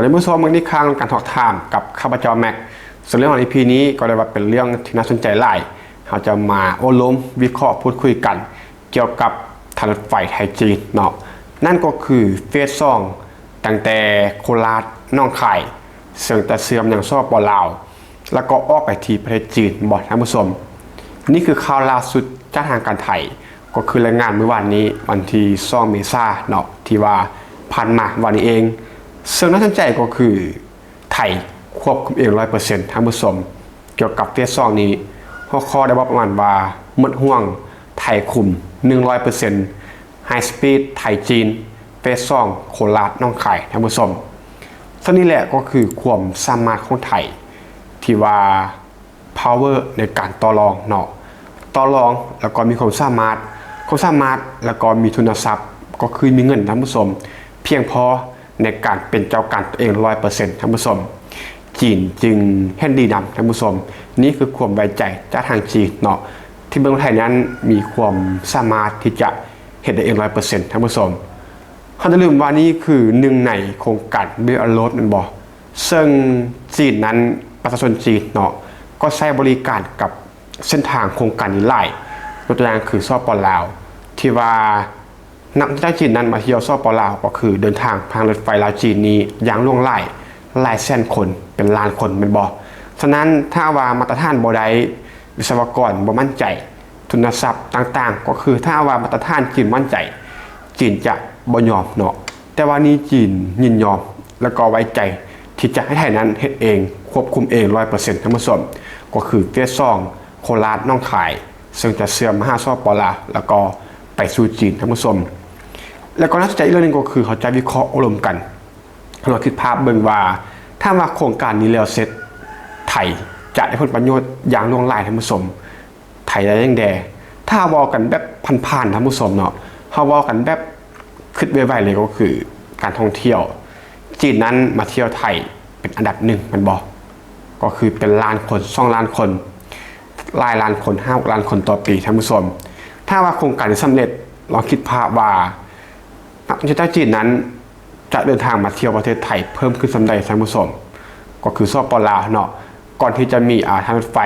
วันนี้ผู้ชมวันนี้ค้างการถกถามกับข้าพเจ้าแม็กส่วนเรื่องของ EP นี้ก็เลยว่าเป็นเรื่องที่น่าสนใจหลายเราจะมาโอ้ล้มวิเคราะห์พูดคุยกันเกี่ยวกับทางรถไฟไทยจีนเนาะนั่นก็คือเฟสซองตั้งแต่โคราชน้องไข่เสื่อมแต่เสื่อมอย่างซ่อปอลาวแล้วก็ออกไปที่ประเทศจีนบอดท่านผู้ชมนี่คือข่าวล่าสุดจากทางการไทยก็คือรายงานเมื่อวานนี้วันที่2 เมษายนเนาะที่ว่าผ่านมาวันนี้เองซึ่งน่าสนใจก็คือไทยควบคุมเอง 100% ท่านผู้ชมเกี่ยวกับเฟสซองนี้หัวข้อได้บอกประมาณว่าหมดห่วงไทยคุม 100% High Speed ไทยจีนเฟสซองโคราชน้องไข่ท่านผู้ชมซึ่งนี่แหละก็คือความสามารถของไทยที่ว่า power ในการต่อรองเนาะต่อรองแล้วก็มีความสามารถแล้วก็มีทุนทรัพย์ก็คือมีเงินท่านผู้ชมเพียงพอในการเป็นเจ้าการตัวเอง 100% ท่านผู้ชมจีนจึงเห็นดีนำท่านผู้ชมนี่คือความไว้ใจจากทางจีนเนาะที่เมืองไทยนั้นมีความสามารถที่จะเห็นได้เอง 100% ท่านผู้ชมเขาจะลืมว่านี่คือหนึ่งในโครงการเบลล์โรดมันบอกซึ่งจีนนั้นประชาชนจีนเนาะก็ใช้บริการกับเส้นทางโครงการนี้หลายตัวอย่างคือซ่อปอลาวที่ว่านักท่องเที่ยวจีนนั้นมาเที่ยวซ่อปอลาวก็คือเดินทางทางรถไฟลาวจีนนี้อย่างล่วงหลายแสนคนเป็นล้านคนเป็นบ่ฉะนั้นถ้าว่ามาตรฐานบ่ได้วิศวกรบ่มั่นใจทุนทรัพย์ต่างๆก็คือถ้าว่ามาตรฐานจีนมั่นใจจีนจะบ่ยอมเนาะแต่ว่านี้จีนยินยอมแล้วก็ไว้ใจที่จะให้ไทยนั้นเฮ็ดเองควบคุมเอง 100% ทั้งหมดก็คือเฟสซองโคราชน้องไข่ซึ่งจะเสื่อม5 ซ่อปอลาวแล้วก็ไปสู่จีนทั้งหมดแล้วก็น่าสนใจอีกเรื่องนึงก็คือเขาจะวิเคราะห์อารมณ์กันเราคิดภาพเบิ่งว่าถ้าว่าโครงการนี้แล้วเสร็จไทยจะได้ผลประโยชน์อย่างล่วงหลายท่านผู้ชมไทยได้ยังแดถ้าวอกันแบบผ่านๆท่านผู้ชมเนาะเฮาวอกันแบบคิดไวๆเลยก็คือการท่องเที่ยวจีนนั้นมาเที่ยวไทยเป็นอันดับ1มันบอกก็คือเป็นล้านคน2 ล้านคนหลายล้านคน5 ล้านคนต่อปีท่านผู้ชมถ้าว่าโครงการนี้สำเร็จลองคิดภาพว่านักท่องเที่ยวจีนนั้นจะเดินทางมาเที่ยวประเทศไทยเพิ่มขึ้นสำใดท่านผู้ชมก็คือซ่อปอลาวเนาะก่อนที่จะมีทางรถไฟ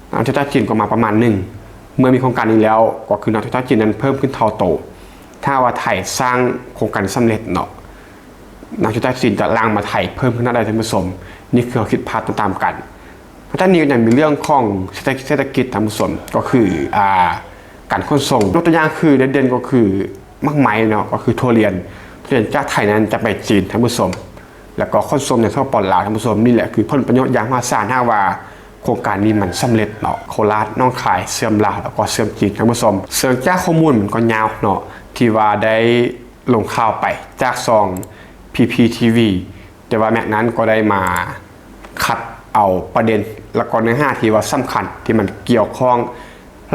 นักท่องเที่ยวจีนก็มาประมาณ1เมื่อมีโครงการนี้แล้วก็คือนักท่องเที่ยวจีนนั้นเพิ่มขึ้นเท่าโตถ้าว่าไทยสร้างโครงการสำเร็จเนาะนักท่องเที่ยวจีนจะล่างมาไทยเพิ่มขึ้นได้ท่านผู้ชมนี่คือเราคิดภาพตามกันเพราะท่านนี้ก็ยังมีเรื่องของเศรษฐกิจท่านผู้ชมก็คือการขนส่งยกตัวอย่างคือเด่นๆก็คือมากไม้เนาะก็คือทัวเรียนจากไทยนั้นจะไปจีนท่านผู้ชมแล้วก็ขนส่งในทั่วปอลาวท่านผู้ชมนี่แหละคือผลประโยชน์อย่างมหาศาลถ้าว่าโครงการนี้มันสำเร็จเนาะโคราชน้องคายเสื่อมลาวแล้วก็เสื่อมจีนท่านผู้ชมเสื่อมจากข้อมูลมันก็ยาวเนาะที่ว่าได้ลงข่าวไปจากซอง PPTV แต่ว่าแม็กนั้นก็ได้มาคัดเอาประเด็นแล้วก็เนื้อหาที่ว่าสำคัญที่มันเกี่ยวข้อง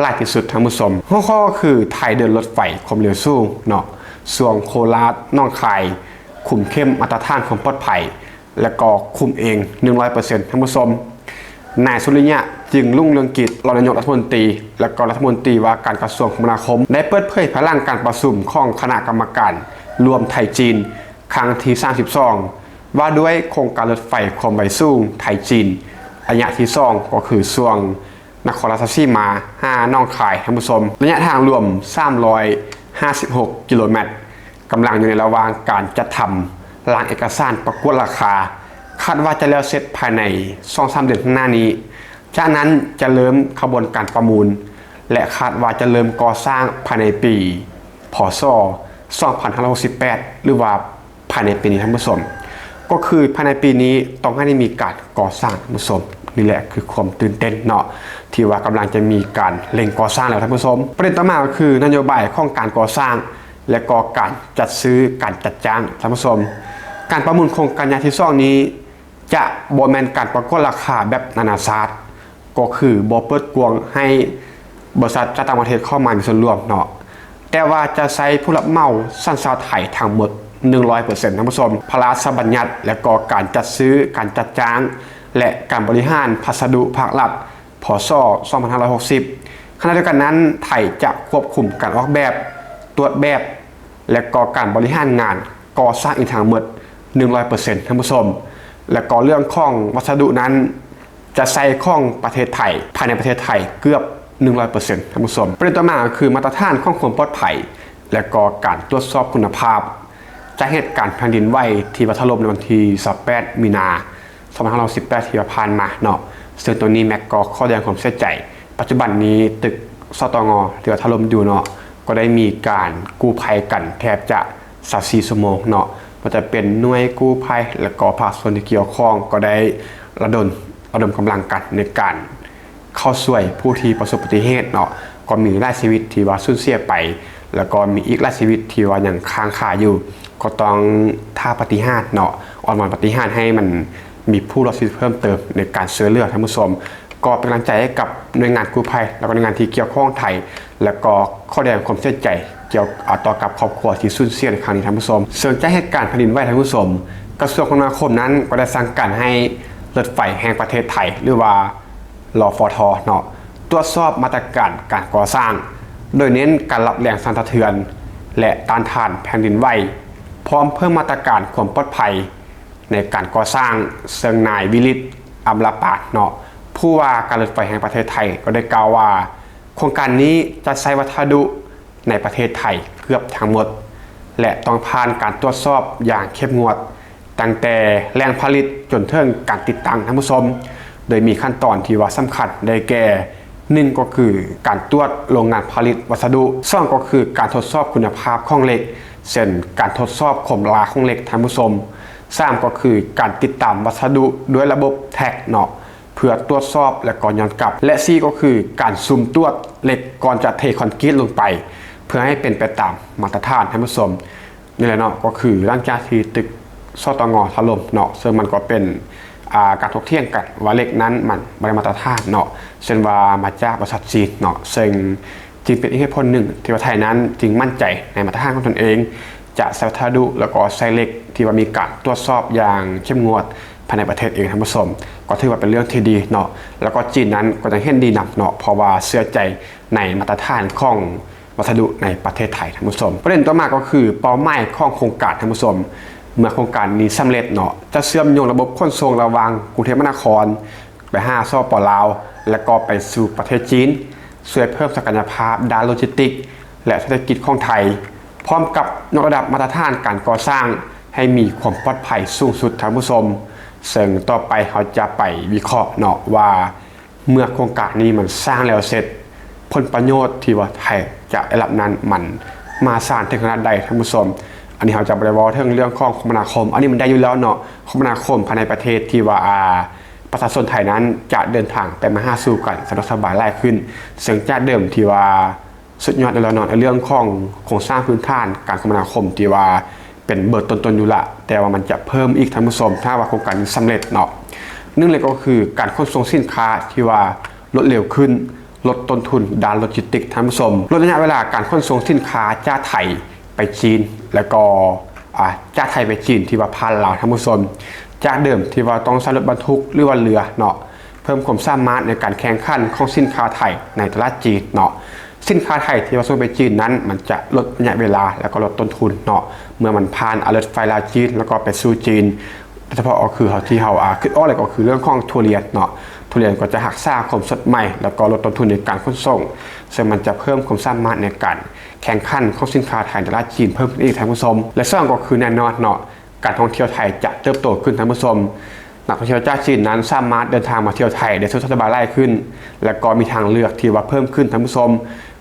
หลายที่สุดท่านผู้ชมหัวข้อคือไทยเดินรถไฟความเร็วสูงเนาะส่วนโคราชน้องคายคุมเข้มมาตรฐานความปลอดภัยและก็คุมเอง 100% ท่านผู้ชมนายสุริยะจึงรุ่งเรืองกิจรองนายกรัฐมนตรีและก็รัฐมนตรีว่าการกระทรวงคมนาคมได้เปิดเผยพลังการประชุมของคณะกรรมการรวมไทยจีนครั้งที่32ว่าด้วยโครงการรถไฟความเร็วสูงไทยจีนระยะที่2ก็คือช่วงนครราชสีมาน้องคายท่านผู้ชมระยะทางรวม356 กิโลเมตรกำลังอยู่ในระหว่างการจัดทำรางเอกสารประกวดราคาคาดว่าจะแล้วเสร็จภายใน 2-3 เดือนข้างหน้านี้จากนั้นจะเริ่มขบวนการประมูลและคาดว่าจะเริ่มก่อสร้างภายในปีพ.ศ. 2568หรือว่าภายในปีนี้ท่านผู้ชมก็คือภายในปีนี้ต้องให้ได้มีการก่อสร้างท่านผู้ชมนี่แหละคือความตื่นเต้นเนาะที่ว่ากำลังจะมีการเร่งก่อสร้างแล้วท่านผู้ชมประเด็นต่อมาก็คือนโยบายของการก่อสร้างและก็การจัดซื้อการจัดจ้างท่านผู้ชมการประมูลโครงการระยะที่2นี้จะบ่แม่นการประกวดราคาแบบนานาชาติก็คือบ่เปิดกว้างให้บริษัทจากต่างประเทศเข้ามามีส่วนร่วมเนาะแต่ว่าจะใช้ผู้รับเหมาสัญชาติไทยทั้งหมด 100% ท่านผู้ชมพระราชบัญญัติและก็การจัดซื้อการจัดจ้างและการบริหารพัสดุภาครัฐพ.ศ. 2560ขณะเดียวกันนั้นไทยจะควบคุมการออกแบบตรวจแบบและก็การบริหารงานก่อสร้างอีกทั้งหมด 100%ท่านผู้ชมและก็เรื่องของวัสดุนั้นจะใส่ของประเทศไทยภายในประเทศไทยเกือบ 100% ท่านผู้ชมประเด็นต่อมาคือมาตรฐานของความปลอดภัยและก็การตรวจสอบคุณภาพจากเหตุการณ์แผ่นดินไหวที่ถล่มในวันที่28 มีนา2518 ที่ผ่านมาเนาะซึ่งตัวนี้แม็กก็ข้อแสดงความเสียใจปัจจุบันนี้ตึกสตงที่ถล่มอยู่เนาะก็ได้มีการกู้ภัยกันแทบจะ24 ชั่วโมงเนาะมันจะเป็นหน่วยกู้ภัยและก็ภาคส่วนที่เกี่ยวข้องก็ได้ระดมกำลังกันในการเข้าช่วยผู้ที่ประสบอุบัติเหตุเนาะก็มีหลายชีวิตที่ว่าสูญเสียไปแล้วก็มีอีกหลายชีวิตที่ว่ายังค้างคาอยู่ก็ต้องท่าปฏิหารเนาะออนวอนปฏิหารให้มันมีผู้รอดชีวิตเพิ่มเติมในการช่วยเหลือท่านผู้ชมก็เป็นกำลังใจให้กับหน่วยงานกู้ภัยแล้วก็หน่วยงานที่เกี่ยวข้องไทยและก็ข้อแสดงความเสียใจเกี่ยวต่อกับครอบครัวที่สูญเสียในครั้งนี้ท่านผู้ชมส่วนจากเหตุการณ์แผ่นดินไหวท่านผู้ชมกระทรวงคมนาคมนั้นก็ได้สั่งการให้รถไฟแห่งประเทศไทยหรือว่ารฟท.เนาะตรวจสอบมาตรการการก่อสร้างโดยเน้นการรับแรงสั่นสะเทือนและต้านทานแผ่นดินไหวพร้อมเพิ่มมาตรการความปลอดภัยในการก่อสร้างซึ่งนายวิริศ อำลาปาดเนาะผู้ว่าการรถไฟแห่งประเทศไทยก็ได้กล่าวว่าโครงการนี้จะใช้วัสดุในประเทศไทยเกือบทั้งหมดและต้องผ่านการตรวจสอบอย่างเข้มงวดตั้งแต่แหล่งผลิตจนถึงการติดตั้งท่านผู้ชมโดยมีขั้นตอนที่ว่าสำคัญได้แก่1ก็คือการตรวจโรงงานผลิตวัสดุ2ก็คือการทดสอบคุณภาพของเหล็กเช่นการทดสอบคมลาของเหล็กท่านผู้ชม3ก็คือการติดตามวัสดุด้วยระบบแท็กเนาะเพื่อตรวจสอบและก่อนย้อนกลับและ4ก็คือการซุ่มตรวจเหล็กก่อนจะเทคอนกรีตลงไปเพื่อให้เป็นไปตามมาตรฐานท่านผู้ชมนี่แหละเนาะก็คือหลังจากที่ตึกสตงถล่มเนาะซึ่งมันก็เป็นการถกเถียงกันว่าเหล็กนั้นมันไม่ได้มาตรฐานเนาะเช่นว่ามาจากบริษัทจีนเนาะซึ่งจึงเป็นอีกเหตุผลหนึ่งที่ว่าไทยนั้นจึงมั่นใจในมาตรฐานของตนเองจะใช้วัสดุแล้วก็ใช้เหล็กที่ว่ามีการตรวจสอบอย่างเข้มงวดภายในประเทศเองท่านผู้ชมก็ถือว่าเป็นเรื่องที่ดีเนาะแล้วก็จีนนั้นก็จะเห็นดีนำเนาะเพราะว่าเชื่อใจในมาตรฐานของวัสดุในประเทศไทยท่านผู้ชมประเด็นต่อมาก็คือเป้าหมายของโครงการท่านผู้ชมเมื่อโครงการนี้สำเร็จเนาะจะเชื่อมโยงระบบขนส่งระหว่างกรุงเทพมหานครไป5สป.ลาวและก็ไปสู่ประเทศจีนช่วยเพิ่มศักยภาพด้านโลจิสติกส์และเศรษฐกิจของไทยพร้อมกับยกระดับมาตรฐานการก่อสร้างให้มีความปลอดภัยสูงสุดท่านผู้ชมซึ่งต่อไปเขาจะไปวิเคราะห์เนาะว่าเมื่อโครงการนี้มันสร้างแล้วเสร็จผลประโยชน์ที่ว่าไทยจะได้รับนั้นมันมาสร้างถึงขนาดใดท่านผู้ชมอันนี้เขาจะบริวารเรื่องของคมนาคมอันนี้มันได้อยู่แล้วเนาะคมนาคมภายในประเทศที่ว่าประชาชนไทยนั้นจะเดินทางไปมาหาสู่กันสะดวกสบายง่ายขึ้นซึ่งจากเดิมที่ว่าสุดยอดแล้วเนาะในเรื่องของโครงสร้างพื้นฐานการคมนาคมที่ว่าเป็นเบอร์ต้นๆอยู่ละแต่ว่ามันจะเพิ่มอีกท่านผู้ชมถ้าว่าโครงการนี้สำเร็จเนาะนึ่งเลยก็คือการขนส่งสินค้าที่ว่ารวดเร็วขึ้นลดต้นทุนด้านโลจิสติกส์ท่านผู้ชมลดระยะเวลาการขนส่งสินค้าจากไทยไปจีนแล้วก็จากไทยไปจีนที่ว่าผ่านลาวท่านผู้ชมจากเดิมที่ว่าต้องใช้รถบรรทุกหรือว่าเรือเนาะเพิ่มความสามารถในการแข่งขันของสินค้าไทยในตลาดจีนเนาะสินค้าไทยที่ว่าส่งไปจีนนั้นมันจะลดระยะเวลาแล้วก็ลดต้นทุนเนาะเมื่อมันผ่านรถไฟลาวจีนแล้วก็ไปสู่จีนเฉพาะก็คือที่เขาคืออะไรก็คือเรื่องของทุเรียนเนาะทุเรียนก็จะหักษาความสดใหม่แล้วก็ลดต้นทุนในการขนส่งซึ่งมันจะเพิ่มความสามารถในการแข่งขันของสินค้าไทยในตลาดจีนเพิ่มขึ้นอีกท่านผู้ชมและสองก็คือแน่นอนเนาะการท่องเที่ยวไทยจะเติบโตขึ้นท่านผู้ชมนักท่องเที่ยวจากจีนนั้นสามารถเดินทางมาเที่ยวไทยได้สะดวกสบายง่ายขึ้นและก็มีทางเลือกที่ว่าเพิ่มขึ้นท่านผู้ชม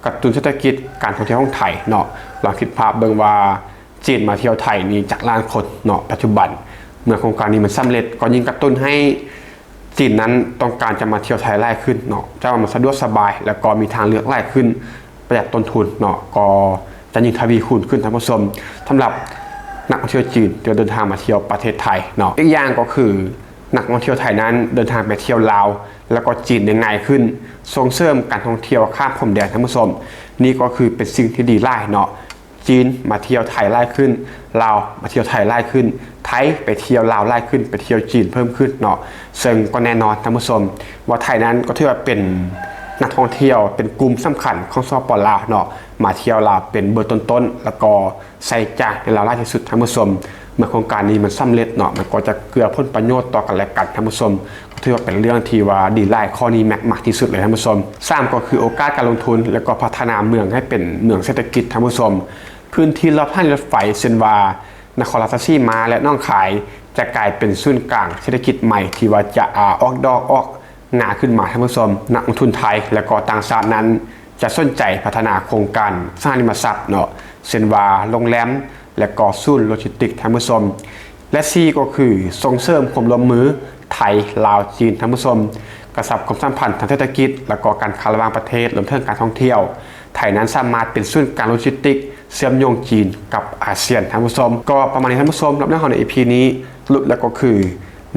กระตุ้นเศรษฐกิจการท่องเที่ยวของไทยเนาะลองคิดภาพเบิ่งว่าจีนมาเที่ยวไทยนี่จากล้านคนเนาะปัจจุบันเมื่อโครงการนี้มันสำเร็จก็ยิ่งกระตุ้นให้จีนนั้นต้องการจะมาเที่ยวไทยง่ายขึ้นเนาะจะมาสะดวกสบายแล้วก็มีทางเลือกง่ายขึ้นประหยัดต้นทุนเนาะก็จะยิ่งทวีคูณขึ้นท่านผู้ชมสำหรับนักท่องเที่ยวจีนที่เดินทางมาเที่ยวประเทศไทยเนาะอีกอย่างก็คือนักท่องเที่ยวไทยนั้นเดินทางไปเที่ยวลาวแล้วก็จีนได้ง่ายขึ้นส่งเสริมการท่องเที่ยวข้ามพรมแดนท่านผู้ชมนี่ก็คือเป็นสิ่งที่ดีหลายเนาะจีนมาเที่ยวไทยง่ายขึ้นลาวมาเที่ยวไทยง่ายขึ้นไทยไปเที่ยวลาวง่ายขึ้นไปเที่ยวจีนเพิ่มขึ้นเนาะซึ่งก็แน่นอนท่านผู้ชมว่าไทยนั้นก็ถือว่าเป็นนักท่องเที่ยวเป็นกลุ่มสำคัญของสปป.ลาวเนาะมาเที่ยวลาวเป็นเบอร์ต้นๆแล้วก็ใส่ใจในลาวหลายที่สุดท่านผู้ชม เมื่อโครงการนี้มันสำเร็จเนาะมันก็จะเกื้อผลประโยชน์ต่อกันและกันท่านผู้ชมก็ถือว่าเป็นเรื่องที่ว่าดีหลายข้อนี้แม็กมากที่สุดเลยท่านผู้ชม3ก็คือโอกาสการลงทุนและก็พัฒนาเมืองให้เป็นเมืองเศรษฐกิจท่านผู้ชมพื้นที่รอบทางรถไฟเช่นว่านครราชสีมาและน้องคายจะกลายเป็นศูนย์กลางเศรษฐกิจใหม่ที่ว่าจะออกดอกออกหนาขึ้นมาท่านผู้ชมนักลงทุนไทยและก็ต่างชาตินั้นจะสนใจพัฒนาโครงการสร้างริมทรัพย์เนาะเช่นว่าโรงแรมและก็ศูนย์โลจิสติกส์ท่านผู้ชมและ4ก็คือส่งเสริมความร่วมมือไทยลาวจีนท่านผู้ชมกระชับความสัมพันธ์ทางเศรษฐกิจและก็การค้าระหว่างประเทศรวมถึงการท่องเที่ยวไทยนั้นสามารถเป็นศูนย์กลางโลจิสติกส์เชื่อมโยงจีนกับอาเซียนท่านผู้ชมก็ประมาณนี้ท่านผู้ชมรับเรื่องของใน EP นี้สรุปแล้วก็คือ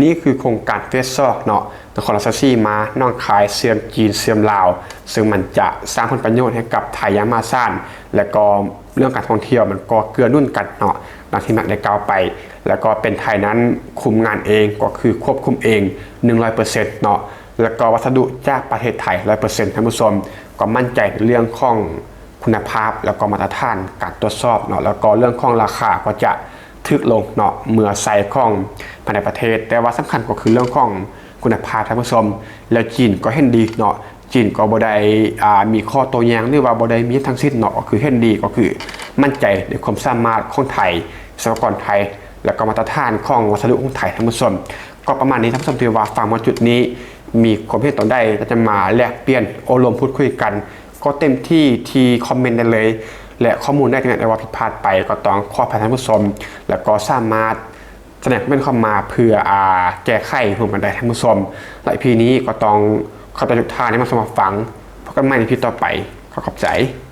นี่คือโครงการเฟส2เนาะนครราชสีมาน้องคายเชื่อมจีนเชื่อมลาวซึ่งมันจะสร้างผลประโยชน์ให้กับไทยอย่างมหาศาลและก็เรื่องการท่องเที่ยวมันก็เกื้อหนุนกันเนาะดังที่แม็กได้กล่าวไปแล้วก็เป็นไทยนั้นคุมงานเองก็คือควบคุมเอง 100% เนาะแล้วก็วัสดุจากประเทศไทย 100% ท่านผู้ชมก็มั่นใจในเรื่องของคุณภาพแล้วก็มาตรฐานการตรวจสอบเนาะแล้วก็เรื่องของราคาก็จะทึกลงเนาะเมื่อใส่ของภายในประเทศแต่ว่าสำคัญก็คือเรื่องของคุณภาพท่านผู้ชมแล้วจีนก็เห็นดีเนาะจีนก็บ่ได้มีข้อโต้แย้งหรือว่าบ่ได้มีทั้งสิ้นเนาะก็คือเห็นดีก็คือมั่นใจในความสามารถของไทยวิศวกรไทยแล้วก็มาตรฐานของวัสดุของไทยท่านผู้ชมก็ประมาณนี้ท่านผู้ชมที่ว่าฟังมาจุดนี้มีความเห็นต่อได้จะมาแลกเปลี่ยนโอลมพูดคุยกันก็เต็มที่คอมเมนต์ได้เลยและข้อมูลได้ที่ไหนว่าผิดพลาดไปก็ต้องขออภัยท่านผู้ชมแล้วก็สามารถแสดงเป็นเข้ามาเพื่อแก้ไขร่วมกันได้ท่านผู้ชมและพีนี้ก็ต้องขอบใจทุกท่านที่มาสมัครฟังพบกันใหม่ในพีต่อไปขอบใจ